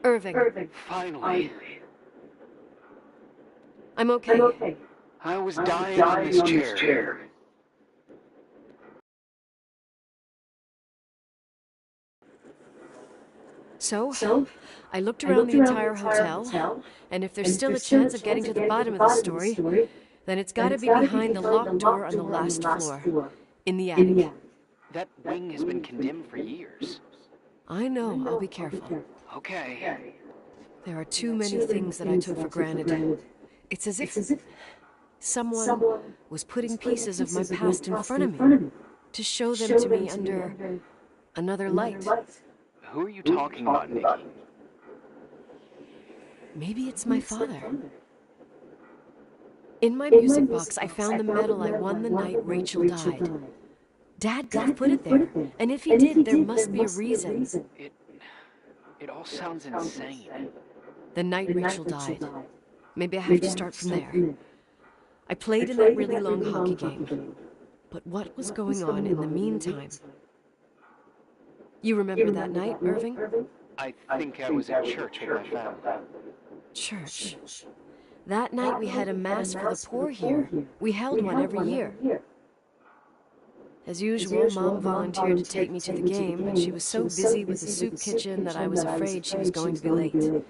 Irving, Finally. I'm okay. I was dying on this chair. So, I looked around the entire hotel, and if there's still a chance of getting to the bottom of the story, then it's gotta be behind the locked door on the last floor, in the attic. That wing has been condemned for years. I know, I'll be careful. Okay. There are too many things that I took for granted. It's as if someone was putting pieces of my past in front of me to show them to me under another light. Who are you talking about, Nikki? Maybe it's my father. In my music box, I found the medal I won the night Rachel died. Dad could have put it there, and if he did, there must be a reason. It all sounds insane. The night Rachel died. Maybe I have to start from there. I played in that really long hockey game. But what was going on in the meantime? You remember that night, Irving? I think I was at church with my family. Church. That night we had a mass for the poor here. We held one every year. As usual, Mom volunteered to take me to the game, but she was so busy with the soup kitchen that I was afraid she was going to be late.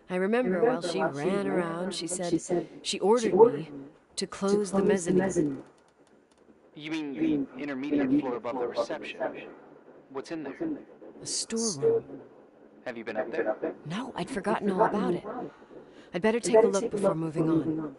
I remember while she ran around, she said she ordered me to close the mezzanine. You mean the intermediate floor above the reception? What's in there? A storeroom. Have you been up there? No, I'd forgotten all about it. I'd better take a look before moving on.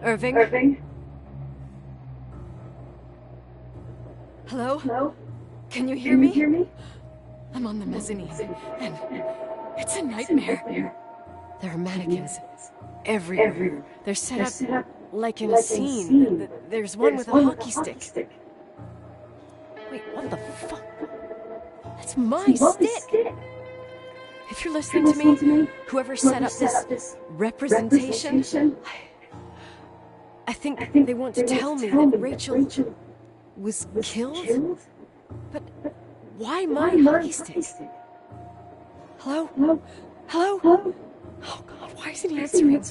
Irving? Irving? Hello? Hello? Can you hear Can me? you hear me? I'm on the mezzanine, and it's a nightmare. There are mannequins everywhere. They're set up like in a scene. There's one with a hockey stick. Wait, what the fuck? That's my stick! If you're listening to me, whoever set up this representation, I think they want to tell me that Rachel was killed? But why my hockey stick? Hello? Hello? Oh God, why isn't he answering?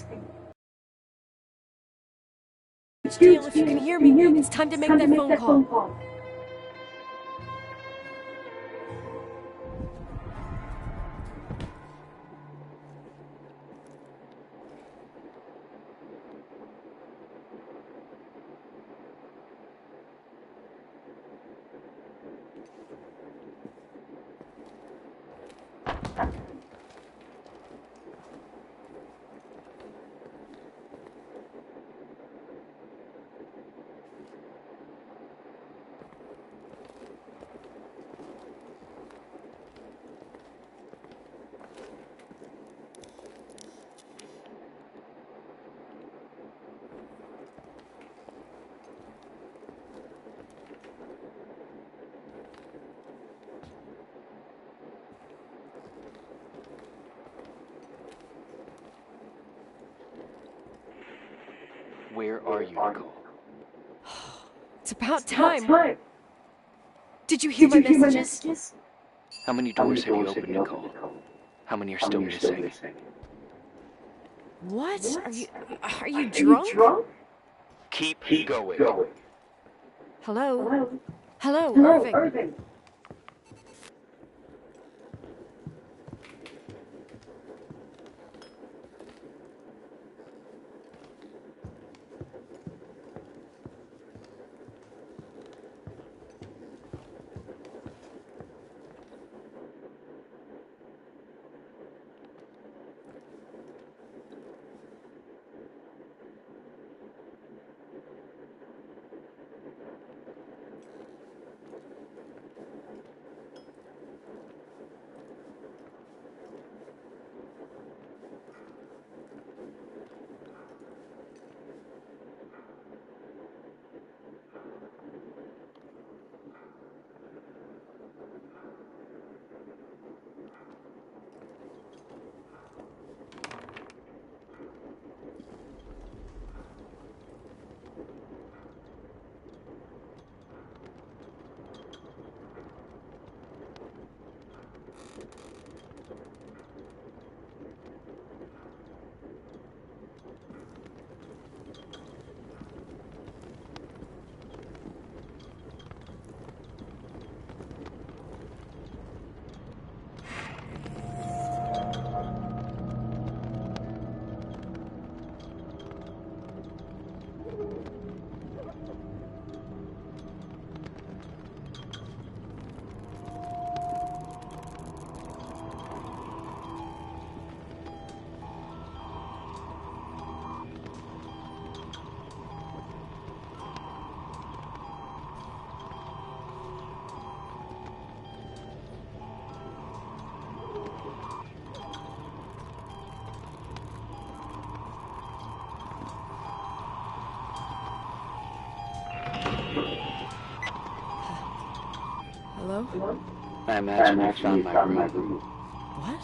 Steele, if you can hear me, it's time to make that phone call. Where are you, Nicole? It's about time. Did you hear my messages? How many doors have you opened, Nicole? How many are still missing? What? Are you drunk? Keep going. Hello? Hello, Irving. Hello? I imagine you found my room. What?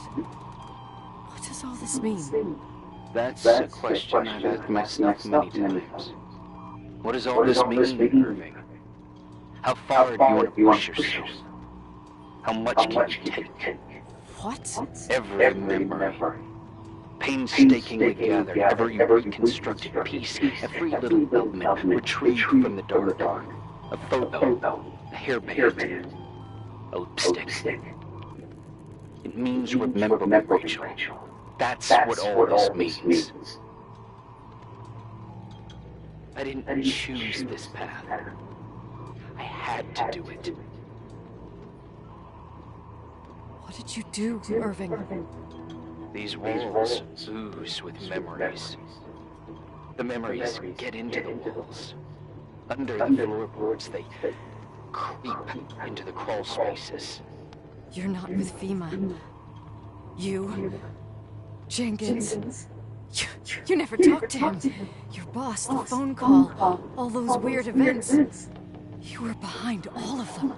What does all this mean? That's a question I've asked myself many times. What does all this mean, Irving? How far do you want to push yourself? How much can you take? What? Every memory, painstakingly gathered, every reconstructed piece, every little element retrieved from the dark. A photo, a hairband, a lipstick. It means remember Rachel. That's what all this means. I didn't choose this path. I had to do it. What did you do, Irving? These walls ooze with memories. The memories get into the walls. Under the floorboards, they creep into the crawl spaces. You're not with FEMA. You... Jenkins... You never talked to him. Your boss, the phone call, all those weird events. You were behind all of them.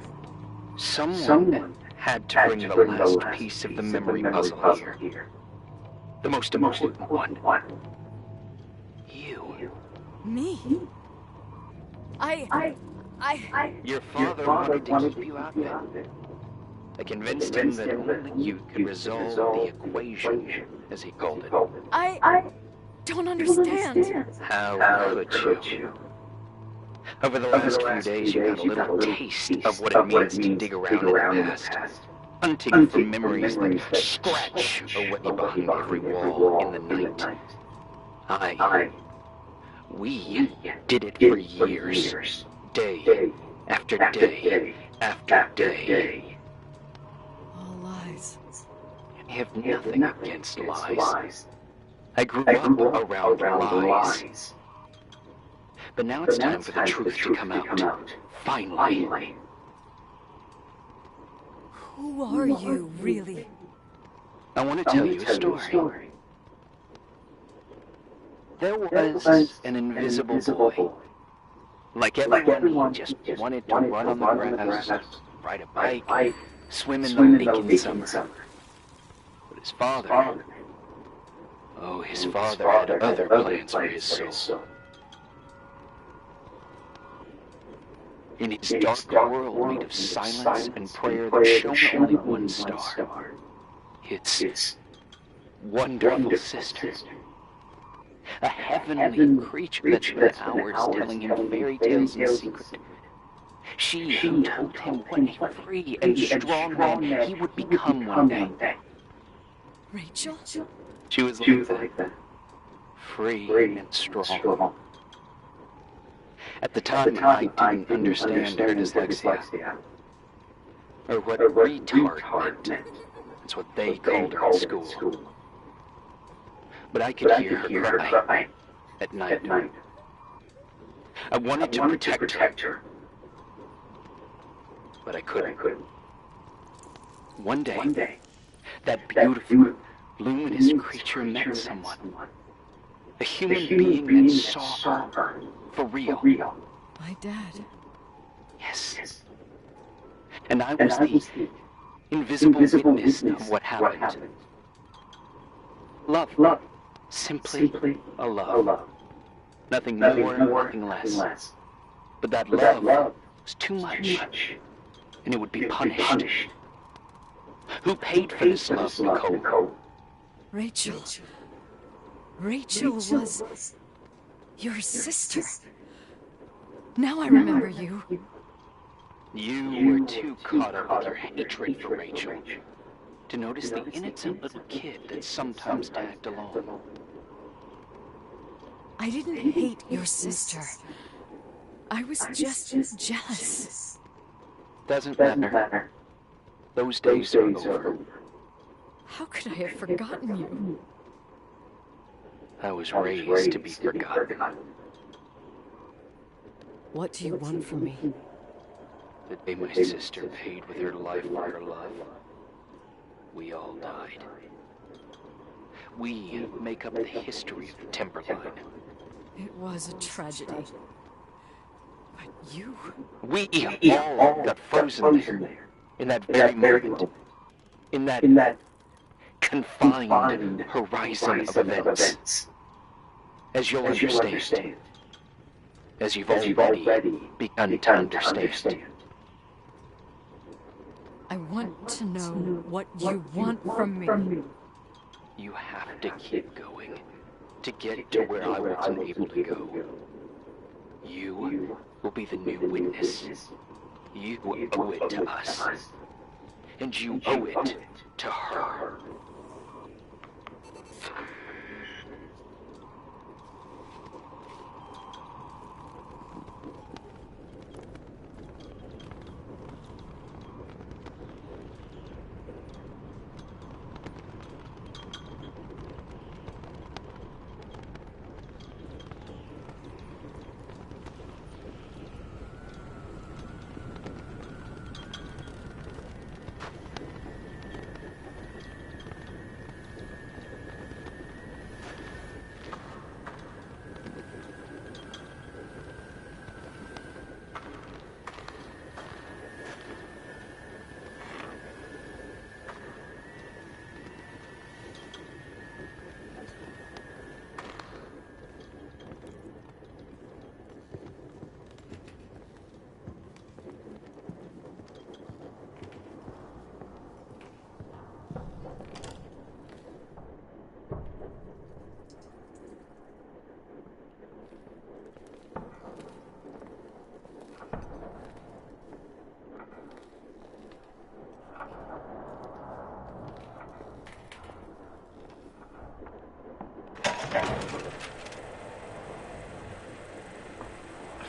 Someone had to bring the last piece of the memory puzzle here. The most important one. You. Me? Your father wanted to keep you out there. I convinced him that only you could resolve the equation, as he called it. I don't understand. How could you? Over the last few days, you got a little taste of what it means to dig around in the past. Hunting for memories that scratch away behind every wall in the night. We did it for years. Day after day after day. All lies. I have nothing against lies. I grew up around lies. But now it's time for the truth to come out. Finally. Who are you, really? I want to tell you a story. There was an invisible boy. Like everyone, he just wanted to run on the grass, ride a bike, swim in the lake in summer. But his father had other plans for his soul. In his dark world made of silence and prayer that shone only one star, its wonderful sister. A heavenly creature that spent hours telling him fairy tales in secret. She who told him what a free and strong man he would become one day. Rachel? She was like that. Free and strong. At the time, I didn't understand her dyslexia. Or what retard meant. That's what they called her in school. But I could hear her cry at night. I wanted to protect her. But I couldn't. One day, that beautiful, luminous creature met someone. A human being that saw her for real. My dad. Yes. And I was the invisible witness of what happened. Love. Simply a love. Nothing more, nothing less. But that love was too much. And it would be punished. Who paid for this love, Nicole? Rachel. Rachel was your sister. Now I remember you. You were too caught up with your hatred for Rachel to notice the innocent little kid that sometimes tagged along. I didn't hate your sister. I was just jealous. Doesn't matter. Those days are over. How could I have forgotten you? I was raised to be forgotten. What do you want from me? The day my sister paid with her life for her love, we all died. We make up the history of the Timberline. It was a tragedy. But you... We all got frozen there, in that very moment, in that confined horizon of events. As you'll understand, as you've already begun to understand. I want to know what you want from me. You have to keep going to get to where I wasn't able to go. You will be the new witness. You owe it to us. And you owe it to her.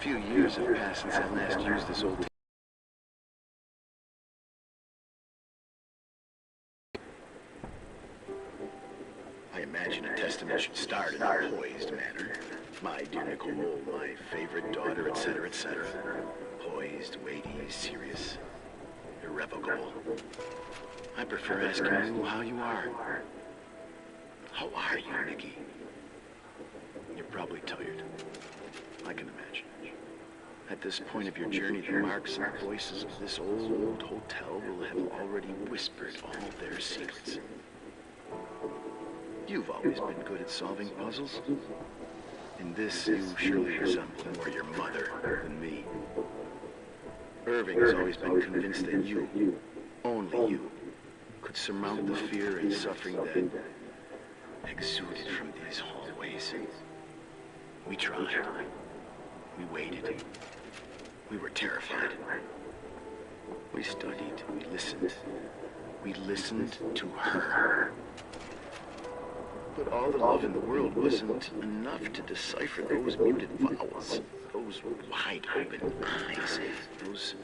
few years have passed since I last used this old... I imagine a testament should start in a poised manner. My dear Nicole, my favorite daughter, etc., etc. Poised, weighty, serious, irrevocable. I prefer asking you how you are. How are you, Nikki? You're probably tired. I can imagine. At this point of your journey, the marks and the voices of this old hotel will have already whispered all their secrets. You've always been good at solving puzzles. In this, you surely resemble more your mother than me. Irving has always been convinced that you, only you, could surmount the fear and suffering that exuded from these hallways. We tried. We waited. We were terrified. We studied. We listened. We listened to her. But all the love in the world wasn't enough to decipher those muted vowels, those wide-open eyes, those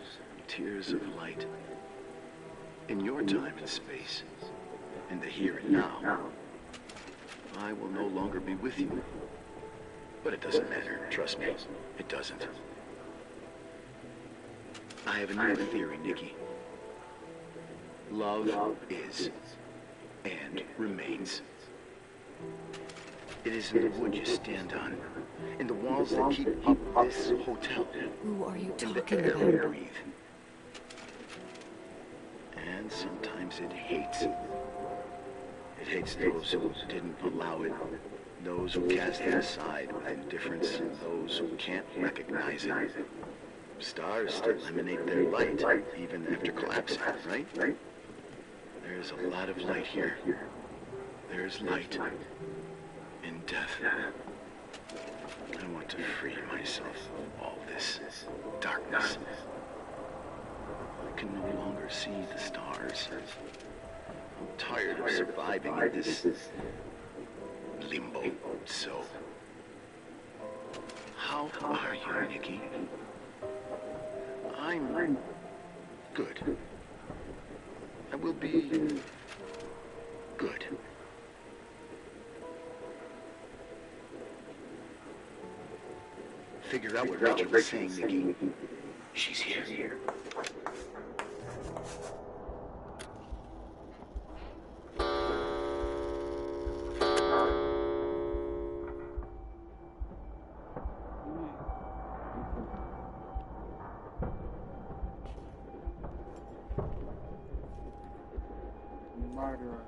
tears of light. In your time and space, in the here and now, I will no longer be with you. But it doesn't matter, trust me, it doesn't. I have a new theory, Nikki. Love is, and remains. It is in the wood you stand on, in the walls that keep up this hotel. Who are you In the talking air we about? breathe. And sometimes it hates. It hates those who didn't allow it, those who cast it aside with indifference, and those who can't recognize it. Stars still emanate their light, even after collapsing, right? There's a lot of light here. There's light in death. I want to free myself of all this darkness. I can no longer see the stars. I'm tired of surviving in this limbo. So, how are you, Nikki? I'm good. I will be good. Figure out what Rachel was saying, Nikki. She's here. Murderer.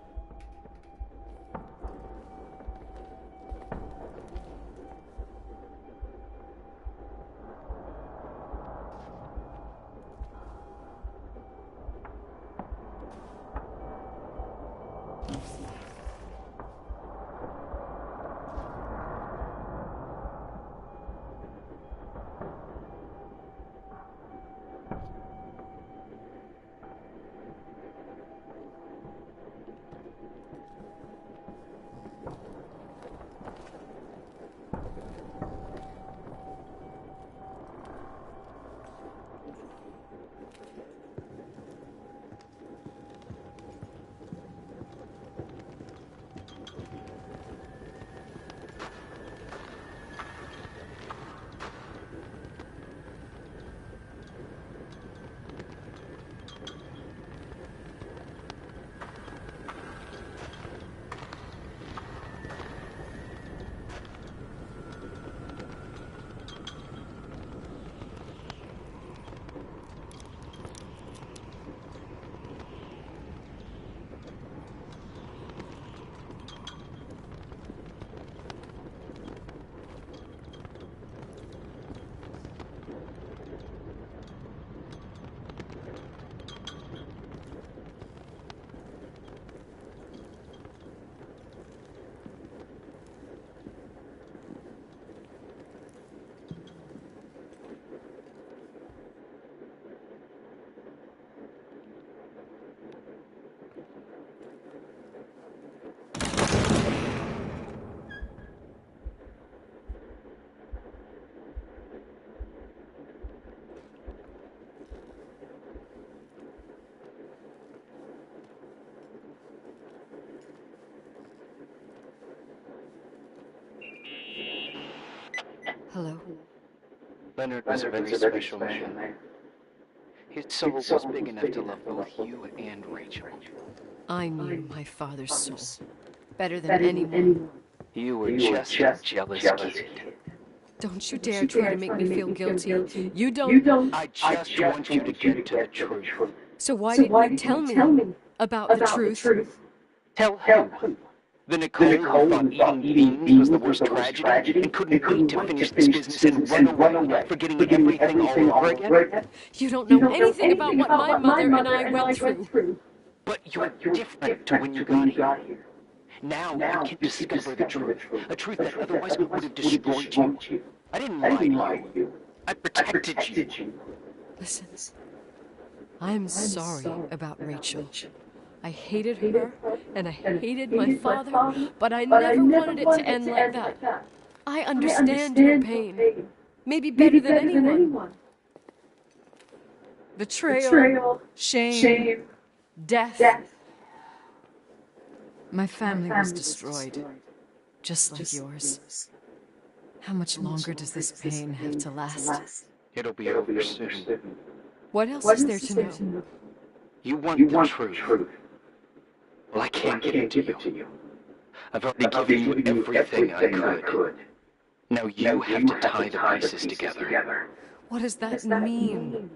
Leonard was a very special man. His soul was big enough to love both you and Rachel. I knew my father's soul better than anyone. You were just a jealous kid. Don't you dare try to make me feel guilty. You don't. I just want you to get to the truth. So why didn't you tell me about the truth? Tell who? The Nicole who thought eating beans was the worst tragedy and couldn't wait to finish this business and run away, forgetting everything all over again? You don't know anything about what my mother and I went through. But you're different to when you got here. Now you can discover the truth, a truth that otherwise would have destroyed you. I didn't lie to you. I protected you. Listen, I'm sorry about Rachel. I hated her, and I hated my father, but I never wanted it to end like that. I understand your pain, maybe better than anyone. Betrayal, shame, death. My family was destroyed, just like yours. How much longer does this pain have to last? It'll be over soon. What else is there to know? You want the truth. Well, I can't give it to you. I've already given you everything I could. Now you have to tie the pieces together. What does that mean?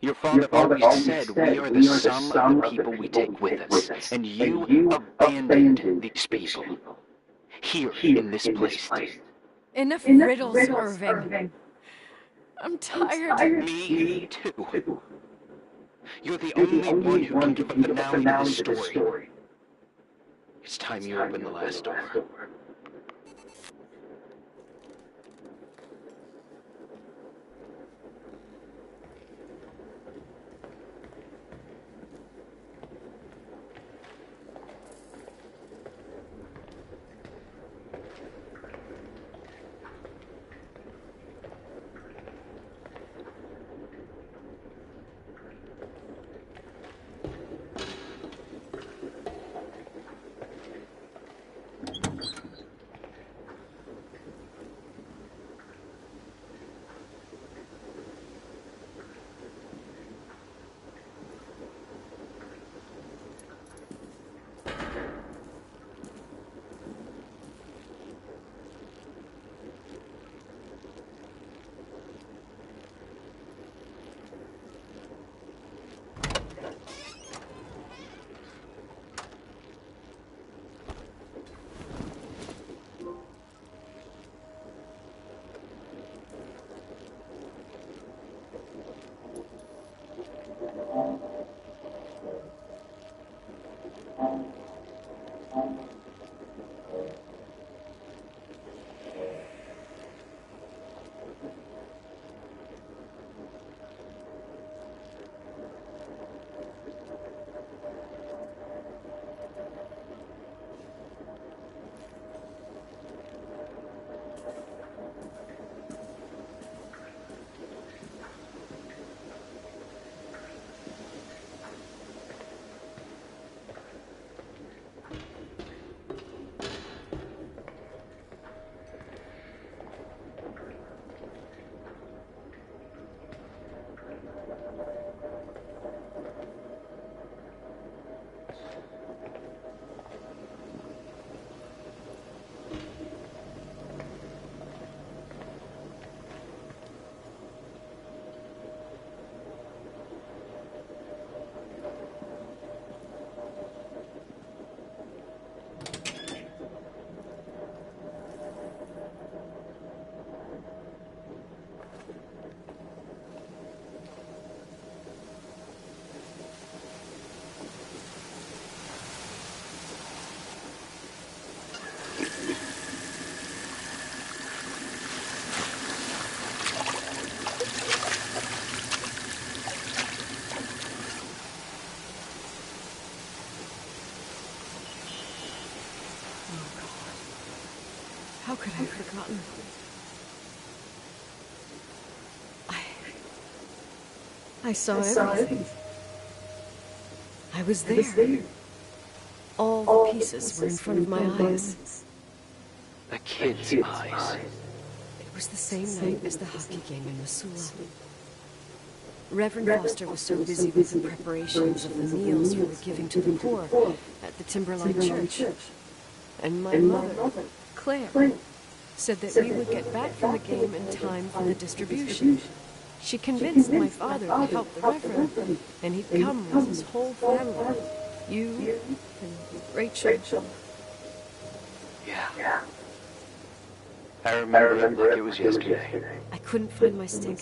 Your father always said we are the sum of the people we take with us, and you abandoned these people. Here, in this place. Enough riddles, Irving. I'm tired. Me too. You're the only one who can give a finale to this story. It's time you open the last door. How could I have forgotten? I saw everything. I was there. All the pieces were in front of my eyes. A kid's eyes. It was the same night as the hockey game in Missoula. Reverend Foster was so busy with the preparations of the meals we were giving to the poor at the Timberline Church. And my mother, Claire, said that we would get back from the game in time for the distribution. She convinced my father to help the Reverend, and he'd come with his whole family. You and Rachel. Yeah. I remember it like it was yesterday. I couldn't find my stick.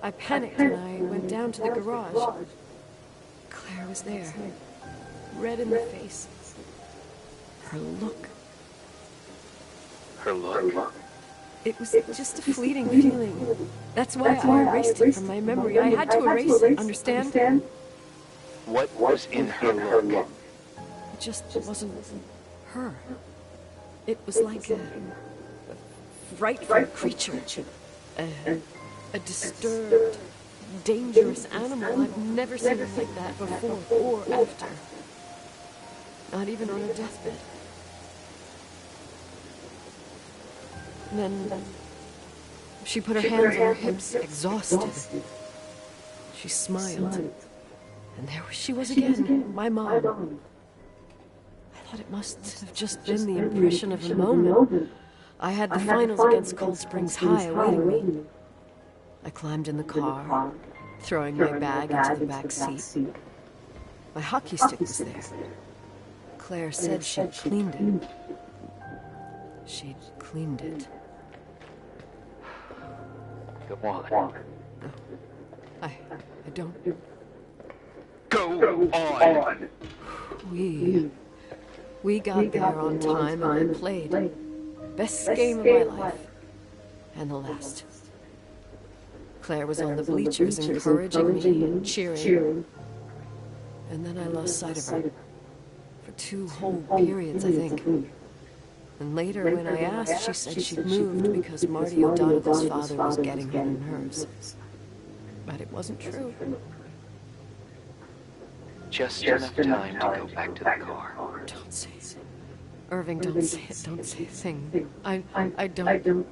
I panicked and I went down to the garage. Claire was there, red in the face. Her look. Her look? It was just a fleeting feeling. That's why I erased it from my memory. I had to erase it, understand? What was in her look? It just wasn't her. It was like a frightful creature. A disturbed, dangerous animal. I've never seen her like that before or after. Not even on her deathbed. And then she put her hands on her hips, exhausted. She smiled. And there she was again, my mom. I thought it must have just been the impression of a moment. I had the finals against Cold Springs High awaiting me. I climbed in the car, throwing my bag into the back seat. My hockey stick was there. Claire said she'd cleaned it. She'd cleaned it. Go on. No, I don't. Go on! We got there on time and I played. Best game of my life. And the last. Claire was on the bleachers encouraging me and cheering. And then I lost sight of her. For 2 whole periods, I think. And later, when I asked, she said she'd moved because Marty O'Donnell's father was getting on her nerves. But it wasn't true. Just enough time to go back to the car. Don't say it. Irving, don't say it. Don't say a thing. I don't.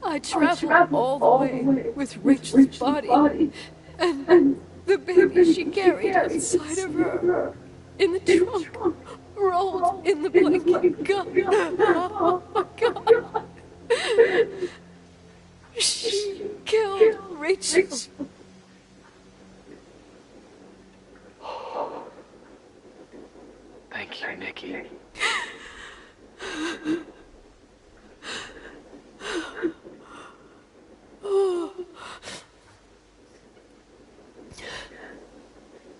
I traveled all the way with Rachel's body and the baby she carried inside of her in the trunk, rolled in the blanket. God, oh God, she killed Rachel. Thank you, Nikki.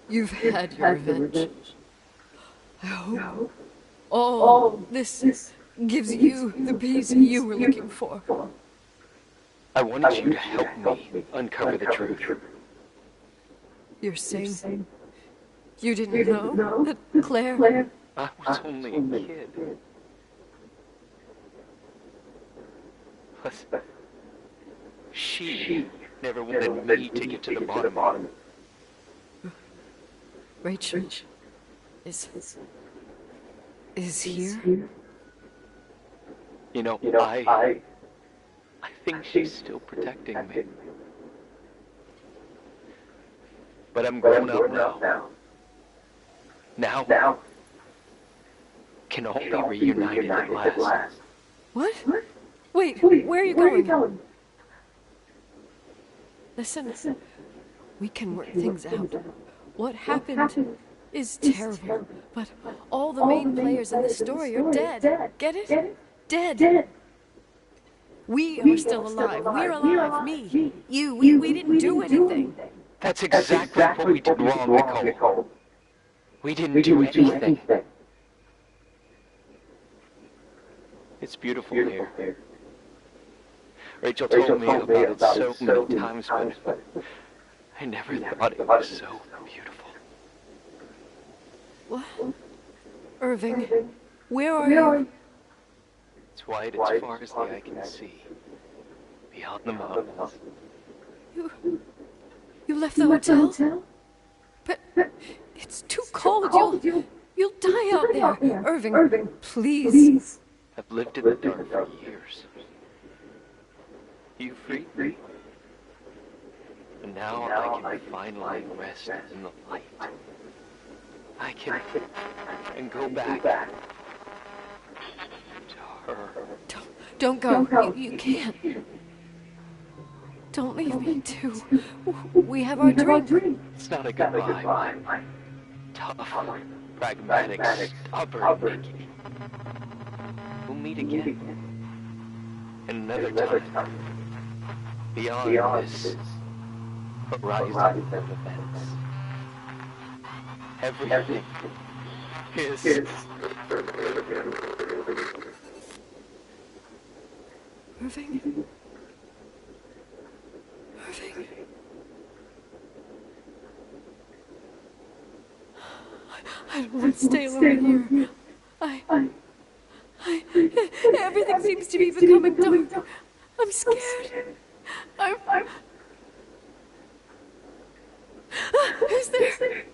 You've had your revenge. I hope all this gives you the peace you were looking for. I wanted you to help me uncover the truth. You're saying you didn't know that Claire... I was only a kid. Plus, she never wanted me to get to the bottom. Rachel is here? You know, I think she's still protecting me. But I'm grown up now. Now can all be reunited at last. What? Wait, where are you going? Listen, we can work things out. What happened is terrible, but all the main players in the story are dead. Get it? Dead. We are still alive. We're alive. Me, you, we didn't do anything. That's exactly what we did wrong, Nicole. We didn't do anything. It's beautiful here. Rachel told me about it so many times, but I never thought it was so beautiful. What? Irving, where are you? It's wide as far as the eye can see. Beyond the mountains. You left the hotel? But it's too cold. You'll die out there. Irving, please. I've lived in the dark for years. You free? And now I can finally rest in the light. I can go back to her. Don't go. You can't. Don't leave me too. We have our drink. It's not a goodbye. Tough, pragmatic, stubborn Nikki. We'll meet again. In another time. Beyond this horizon of events. Everything is... Irving? I don't want to stay alone here. Everything seems to be becoming dark. I'm scared. Who's there?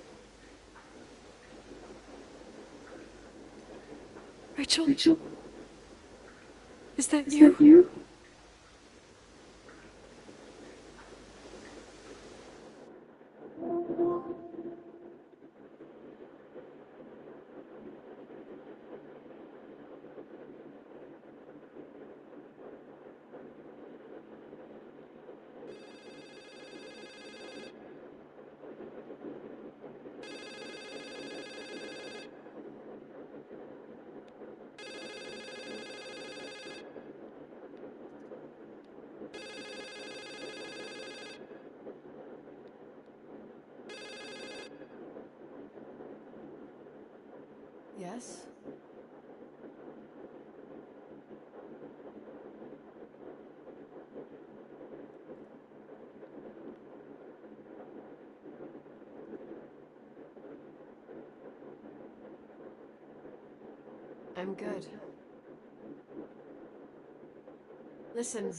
Rachel? Is that you? Yes? I'm good. Listen,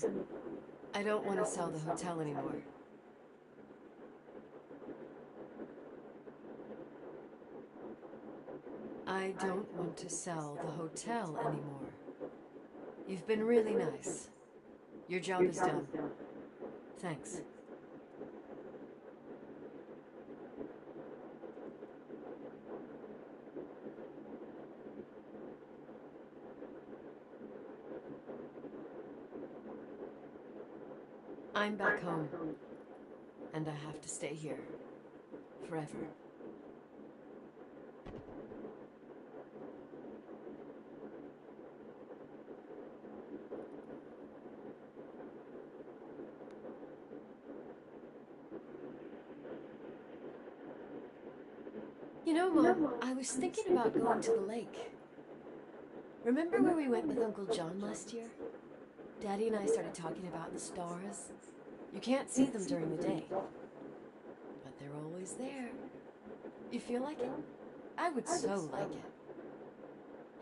I don't want to sell the hotel anymore. I don't want to sell the hotel anymore. You've been really nice. Your job is done. Thanks. I'm back home, and I have to stay here forever. You know, Mom, I was thinking about going to the lake. Remember where we went with Uncle John last year? Daddy and I started talking about the stars. You can't see them during the day, but they're always there. You feel like it? I would so like it.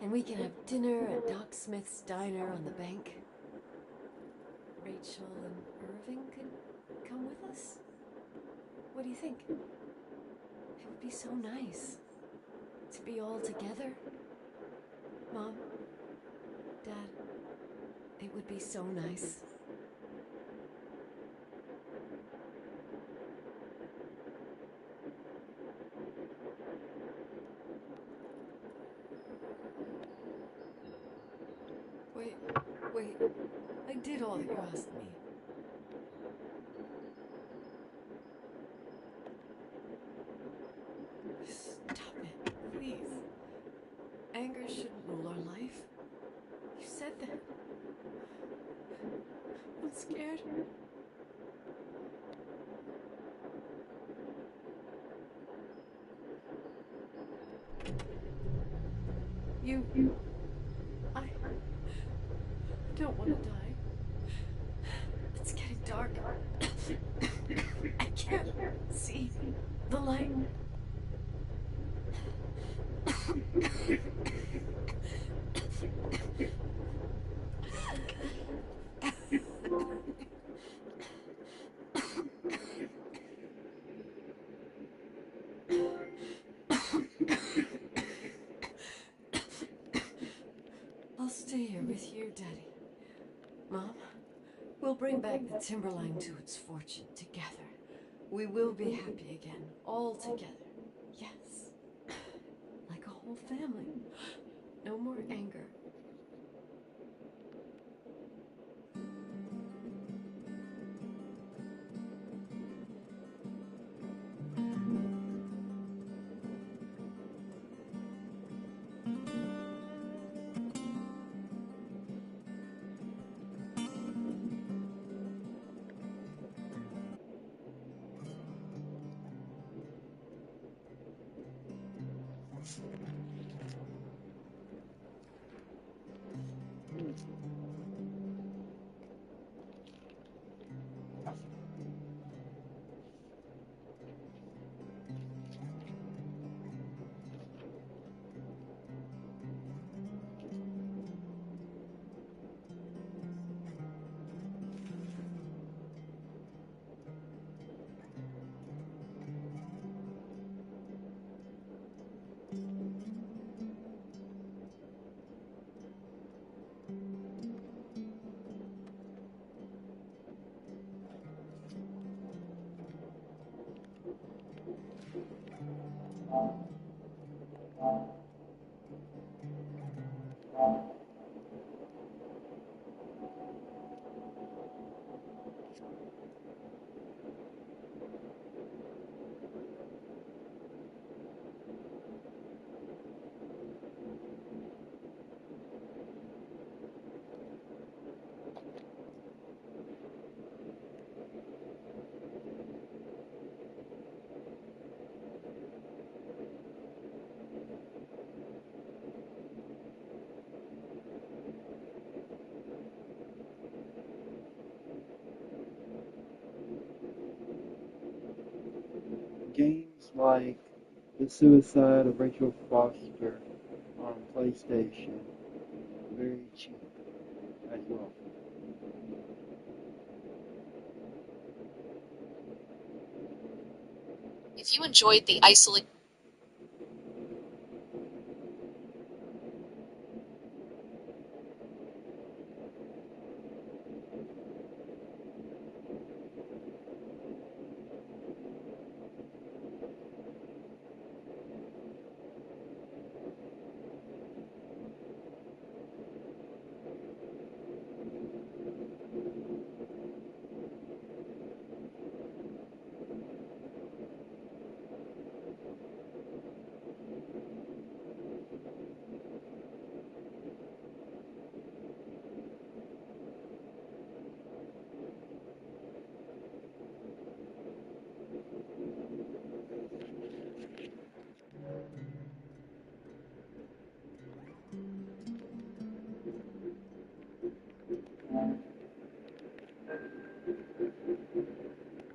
And we can have dinner at Doc Smith's diner on the bank. Rachel and Irving could come with us? What do you think? It would be so nice to be all together. Mom, Dad, it would be so nice. Wait, I did all that you asked me. Stop it, please. Anger shouldn't rule our life. You said that. I'm scared. I don't want to die. It's getting dark. I can't see the light. with you, Daddy. Mom, we'll bring back the Timberline to its fortune together. We will be happy again, all together. Yes. Like a whole family. No more anger. Games like The Suicide of Rachel Foster on PlayStation, very cheap as well. If you enjoyed the isolate